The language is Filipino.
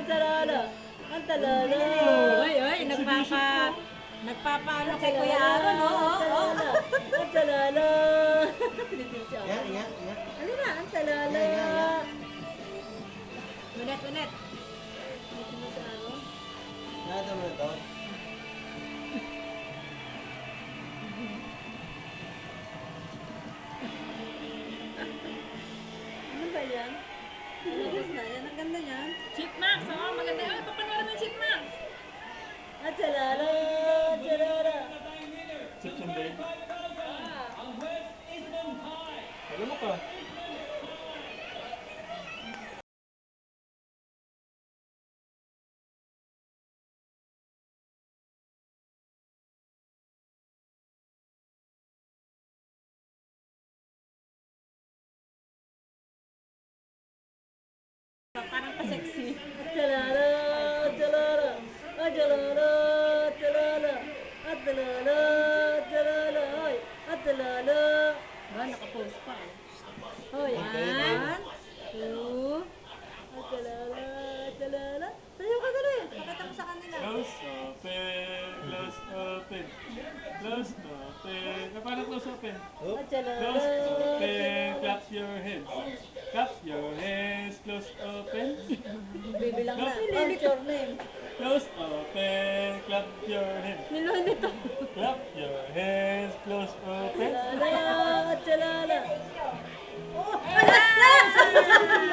Talala. Ang talala. Oy, nagpapaano kay Kuya Aaron, Talala. Ang talala. Yan, yan, yan. Ano na? Ang talala. Ulit. Nada mo na to. Ano ba yan? Lumabas na yan. Ang ganda niyan. Chipmunks, maganda. Ay, papanoorin mo yung Chipmunks. Ang talala. Talala. September. Alam mo ka. Parang pa-sexy. Talala. Talala. Ang talala. Talala. Ang talala. Talala. Hoy. Ang talala. Ba, nakapost pa. Hoy. One, two. Ang talala. Talala. Tayo ka dali. Pakita mo sa kanila. Close, open. Close, open. Close, open. Paano close, open? Ang talala. Close, open. Clap your hands. Clap your hands. Close, open. Bibilang na. What's your name? Close, open. Clap your hands. Nilolito. Clap your hands. Close, open. Talala. Talala. Oh,